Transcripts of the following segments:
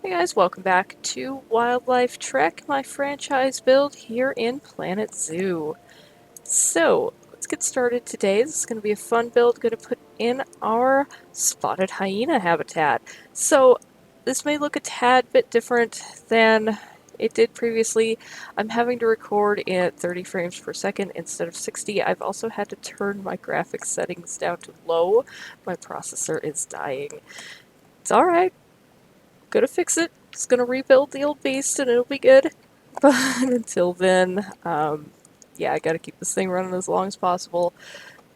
Hey guys, welcome back to Wildlife Trek, my franchise build here in Planet Zoo. So, let's get started today. This is going to be a fun build. Going to put in our spotted hyena habitat. So, this may look a tad bit different than it did previously. I'm having to record at 30 frames per second instead of 60. I've also had to turn my graphics settings down to low. My processor is dying. It's alright. Gonna fix it. Just gonna rebuild the old beast and it'll be good. But until then, yeah, I gotta keep this thing running as long as possible.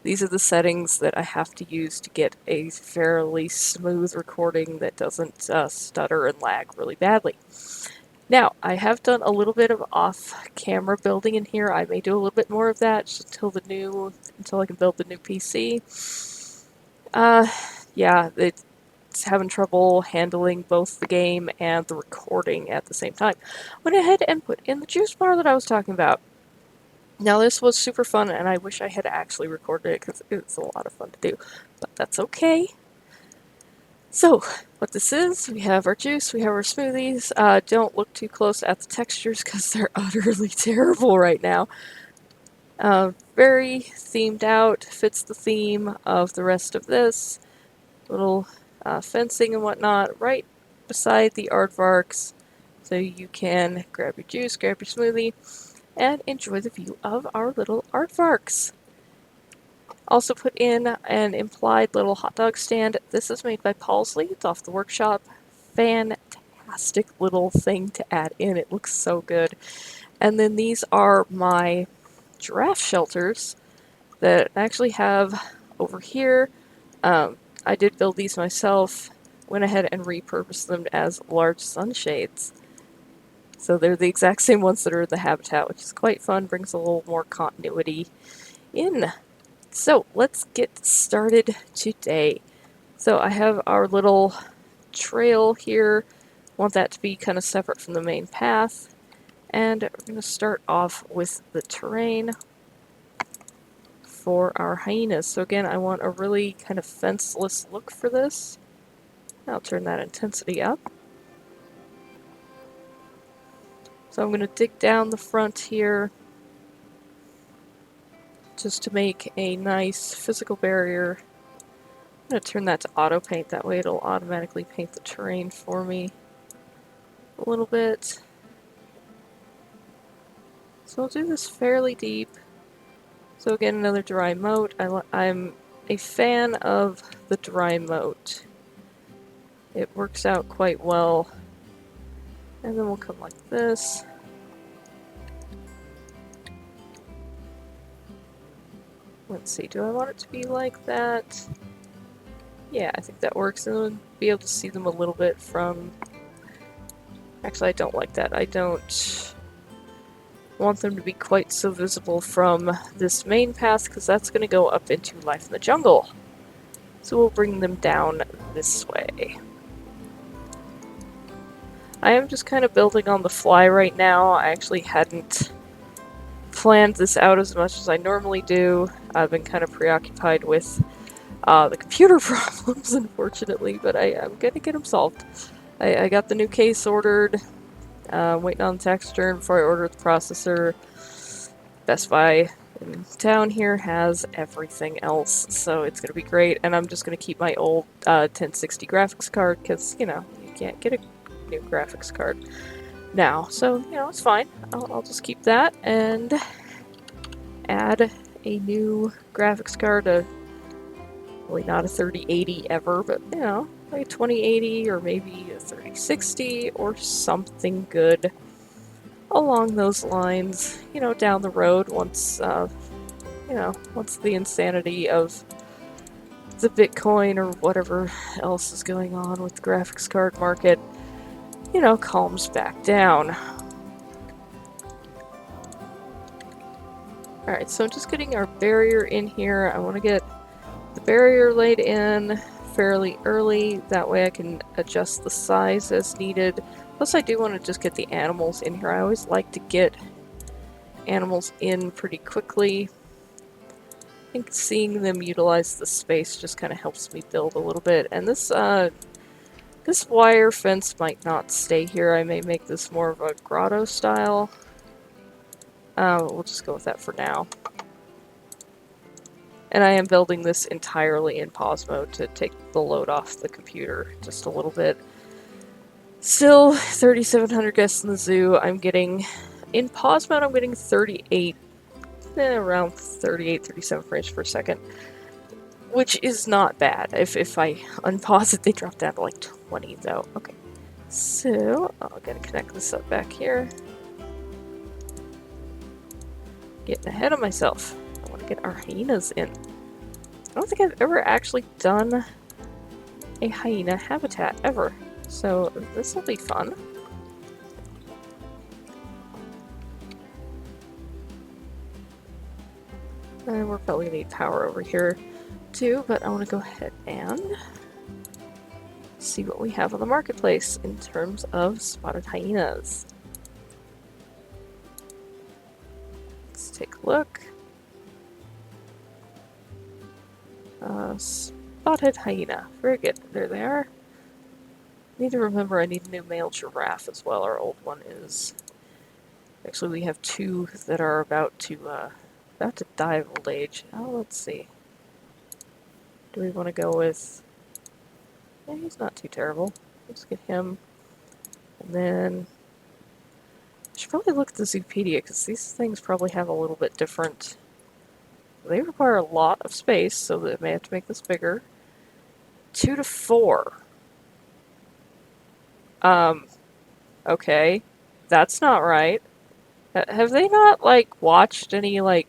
These are the settings that I have to use to get a fairly smooth recording that doesn't stutter and lag really badly. Now, I have done a little bit of off-camera building in here. I may do a little bit more of that just until I can build the new PC. Yeah, it's having trouble handling both the game and the recording at the same time. Went ahead and put in the juice bar that I was talking about. Now this was super fun and I wish I had actually recorded it because it's a lot of fun to do, but that's okay. So, what this is, we have our juice, we have our smoothies. Don't look too close at the textures because they're utterly terrible right now. Very themed out, fits the theme of the rest of this. Little fencing and whatnot right beside the aardvarks, so you can grab your juice, grab your smoothie, and enjoy the view of our little aardvarks. Also put in an implied little hot dog stand. This is made by Paulsley. It's off the workshop. Fantastic little thing to add in. It looks so good. And then these are my giraffe shelters that I actually have over here. I did build these myself, went ahead and repurposed them as large sunshades. So they're the exact same ones that are in the habitat, which is quite fun, brings a little more continuity in. So let's get started today. So I have our little trail here. Want that to be kind of separate from the main path. And we're going to start off with the terrain for our hyenas. So again, I want a really kind of fenceless look for this. I'll turn that intensity up. So I'm going to dig down the front here just to make a nice physical barrier. I'm going to turn that to auto paint, that way it'll automatically paint the terrain for me a little bit. So I'll do this fairly deep. So again, another dry moat. I'm a fan of the dry moat. It works out quite well. And then we'll come like this. Let's see, do I want it to be like that? Yeah, I think that works, and then be able to see them a little bit from... Actually, I don't like that. I don't want them to be quite so visible from this main path, because that's going to go up into Life in the Jungle. So we'll bring them down this way. I am just kind of building on the fly right now. I actually hadn't planned this out as much as I normally do. I've been kind of preoccupied with the computer problems, unfortunately, but I'm gonna get them solved. I got the new case ordered, waiting on the tax return before I ordered the processor. Best Buy in town here has everything else, so it's gonna be great, and I'm just gonna keep my old 1060 graphics card, because, you know, you can't get a new graphics card now, so, you know, it's fine. I'll just keep that and add a new graphics card, really not a 3080 ever, but, you know, like a 2080 or maybe a 3060 or something good along those lines, you know, down the road once, you know, once the insanity of the Bitcoin or whatever else is going on with the graphics card market, you know, calms back down. Alright, so I'm just getting our barrier in here. I want to get the barrier laid in fairly early, that way I can adjust the size as needed. Plus I do want to just get the animals in here. I always like to get animals in pretty quickly. I think seeing them utilize the space just kind of helps me build a little bit. And this This wire fence might not stay here. I may make this more of a grotto style. We'll just go with that for now. And I am building this entirely in pause mode to take the load off the computer just a little bit. Still 3,700 guests in the zoo. I'm getting, in pause mode, I'm getting 38, around 38, 37 frames per second. Which is not bad. If I unpause it, they drop down to like 20 though. Okay. So, I'm gonna connect this up back here. Getting ahead of myself. I want to get our hyenas in. I don't think I've ever actually done a hyena habitat ever. So, this will be fun. And we're probably gonna need power over here too, but I want to go ahead and see what we have on the marketplace in terms of spotted hyenas. Let's take a look. Spotted hyena. Very good. There they are. Need to remember I need a new male giraffe as well. Our old one is... Actually, we have two that are about to die of old age. Oh, let's see. Do we want to go with... Yeah, he's not too terrible. Let's get him. And then... I should probably look at the Zoopedia, because these things probably have a little bit different... They require a lot of space, so they may have to make this bigger. 2 to 4. Okay. That's not right. Have they not, like, watched any, like,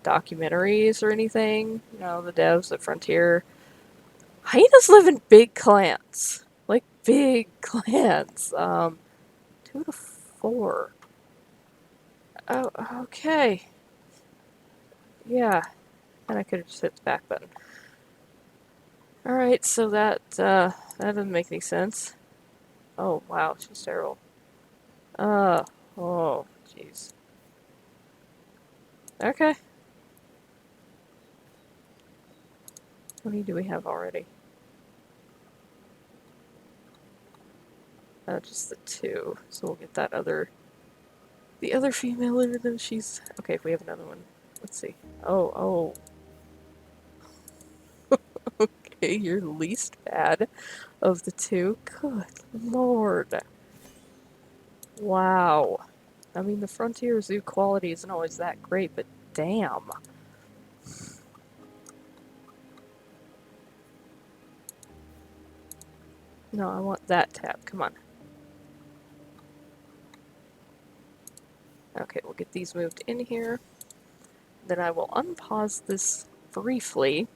documentaries or anything? You know, the devs at Frontier. Hyenas live in big clans. Like, big clans. 2 to 4. Oh, okay. Yeah. And I could have just hit the back button. Alright, so that doesn't make any sense. Oh, wow, she's terrible. Oh, jeez. Okay. How many do we have already? Just the 2. So we'll get that other... The other female, even though she's... Okay, we have another one. Let's see. Oh. Okay, you're least bad of the 2. Good lord. Wow. I mean, the Frontier Zoo quality isn't always that great, but damn. No, I want that tab. Come on. Okay, we'll get these moved in here. Then I will unpause this briefly.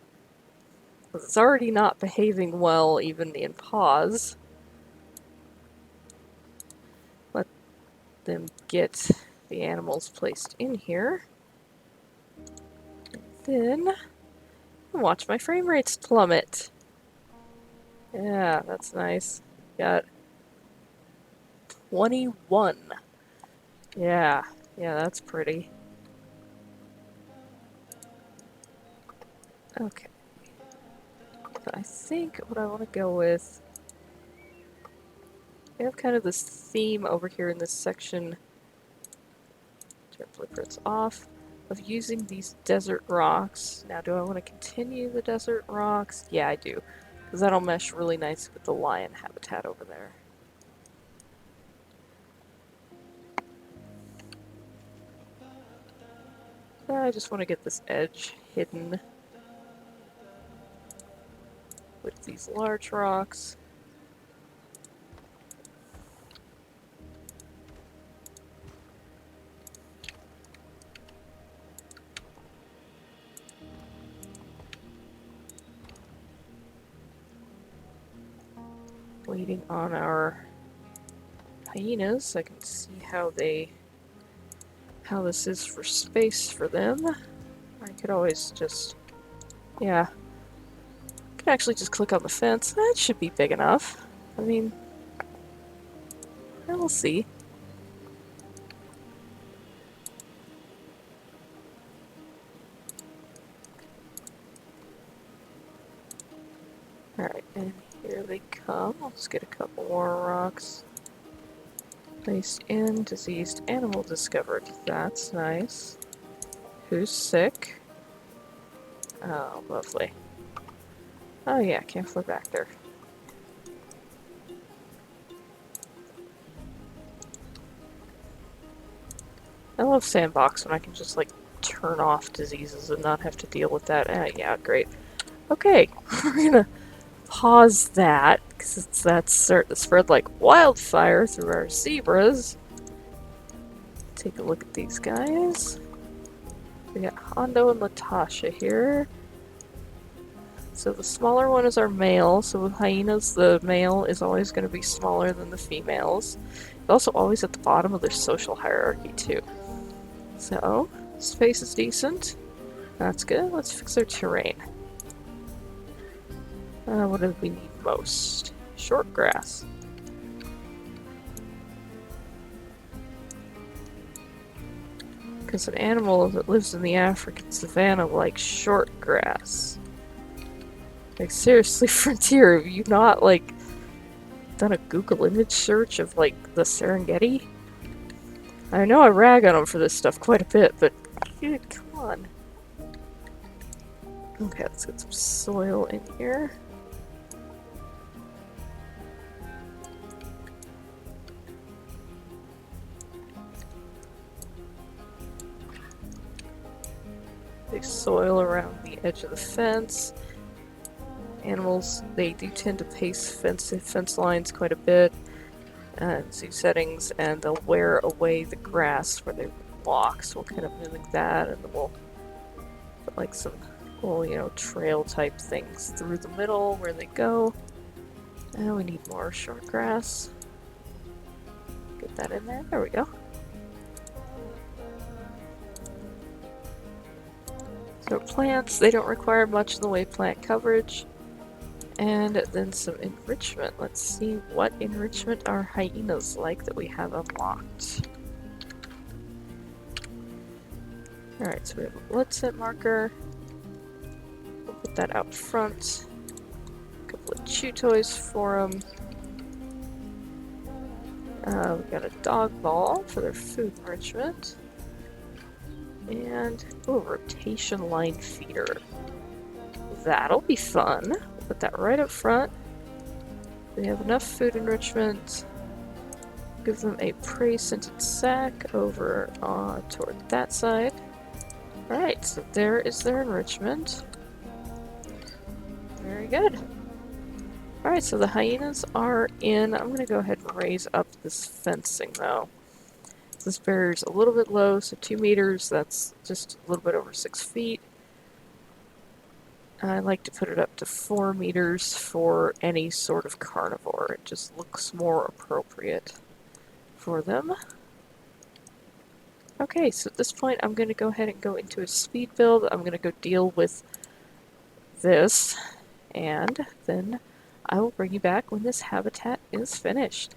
Because it's already not behaving well, even in pause. Let them get the animals placed in here. And then watch my frame rates plummet. Yeah, that's nice. Got 21. Yeah, that's pretty. Okay. So I think what I want to go with... We have kind of this theme over here in this section. Turn blueprints off. Of using these desert rocks. Now, do I want to continue the desert rocks? Yeah, I do. Because that'll mesh really nice with the lion habitat over there. I just want to get this edge hidden with these large rocks. Waiting on our hyenas. I can see how this is for space for them. I could always just, yeah. I could actually just click on the fence. That should be big enough. I mean, we'll see. Alright, and here they come. I'll just get a couple more rocks. Placed in, diseased animal discovered. That's nice. Who's sick? Oh, lovely. Oh yeah, can't fly back there. I love Sandbox when I can just, like, turn off diseases and not have to deal with that. Yeah, great. Okay, we're gonna pause that, because that's starting to spread like wildfire through our zebras. Take a look at these guys. We got Hondo and Latasha here. So the smaller one is our male, so with hyenas the male is always going to be smaller than the females. It's also always at the bottom of their social hierarchy too. So, space is decent. That's good. Let's fix our terrain. What do we need most? Short grass. Because an animal that lives in the African savanna likes short grass. Like, seriously, Frontier, have you not, like, done a Google image search of, like, the Serengeti? I know I rag on them for this stuff quite a bit, but dude, come on. Okay, let's get some soil in here. Big soil around the edge of the fence. Animals, they do tend to pace fence lines quite a bit. Zoo settings, and they'll wear away the grass where they walk, so we'll kind of mimic that, and then we'll put like some little, you know, trail type things through the middle where they go. And we need more short grass. Get that in there. There we go. So plants, they don't require much in the way of plant coverage. And then some enrichment. Let's see what enrichment our hyenas like that we have unlocked. Alright, so we have a blood scent marker. We'll put that out front. A couple of chew toys for them. We got a dog ball for their food enrichment. And, oh, a rotation line feeder. That'll be fun. Put that right up front. We have enough food enrichment. Give them a prey scented sack over toward that side. Alright, so there is their enrichment. Very good. Alright, so the hyenas are in. I'm gonna go ahead and raise up this fencing though. This barrier's a little bit low, so 2 meters, that's just a little bit over 6 feet. I like to put it up to 4 meters for any sort of carnivore. It just looks more appropriate for them. Okay, so at this point I'm going to go ahead and go into a speed build. I'm going to go deal with this, and then I will bring you back when this habitat is finished.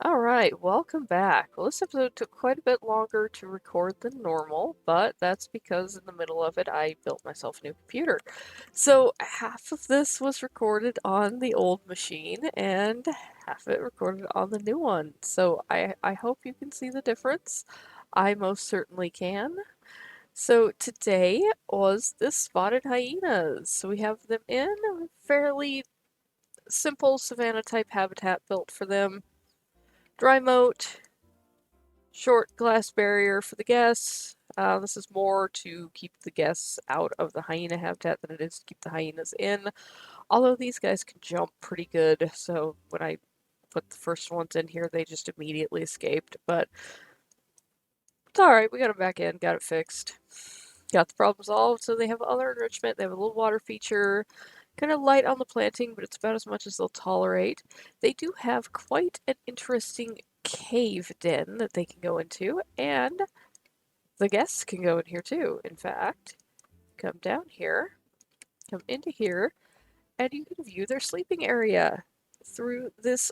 Alright, welcome back. Well, this episode took quite a bit longer to record than normal, but that's because in the middle of it I built myself a new computer. So half of this was recorded on the old machine and half of it recorded on the new one. So I hope you can see the difference. I most certainly can. So today was the spotted hyenas. So we have them in a fairly simple savanna type habitat built for them. Dry moat, short glass barrier for the guests. This is more to keep the guests out of the hyena habitat than it is to keep the hyenas in. Although these guys can jump pretty good, so when I put the first ones in here, they just immediately escaped. But it's alright, we got them back in, got it fixed. Got the problem solved, so they have other enrichment. They have a little water feature. Kind of light on the planting, but it's about as much as they'll tolerate. They do have quite an interesting cave den that they can go into, and the guests can go in here too. In fact, come down here, come into here, and you can view their sleeping area through this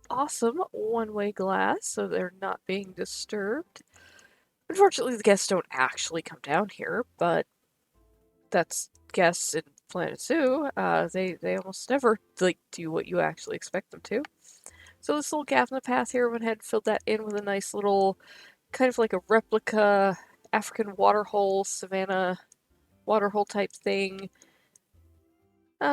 awesome one-way glass, so they're not being disturbed. Unfortunately, the guests don't actually come down here, but that's guests in Planet Zoo. They almost never like do what you actually expect them to. So this little gap in the path here, I went ahead and filled that in with a nice little, kind of like a replica African waterhole, savanna waterhole type thing.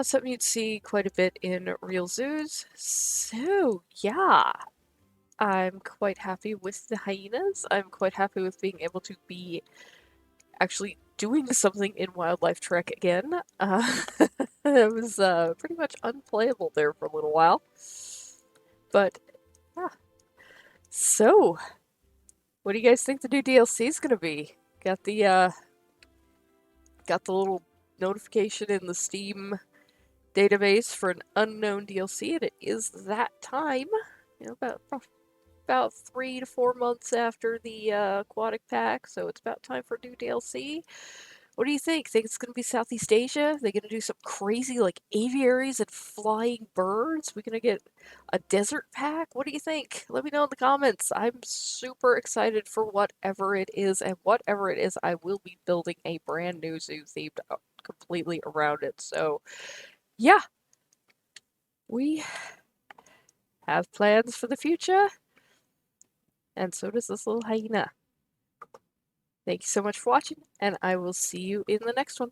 Something you'd see quite a bit in real zoos. So yeah, I'm quite happy with the hyenas. I'm quite happy with being able to be actually doing something in Wildlife Trek again. It was pretty much unplayable there for a little while. But, yeah. So, what do you guys think the new DLC is gonna be? Got the little notification in the Steam database for an unknown DLC, and it is that time. You know, about 3 to 4 months after the aquatic pack, so it's about time for a new DLC. What do you think? Think it's gonna be Southeast Asia? They're gonna do some crazy like aviaries and flying birds? We're gonna get a desert pack? What do you think? Let me know in the comments. I'm super excited for whatever it is, and whatever it is, I will be building a brand new zoo themed completely around it. So, yeah, we have plans for the future, and so does this little hyena. Thank you so much for watching, and I will see you in the next one.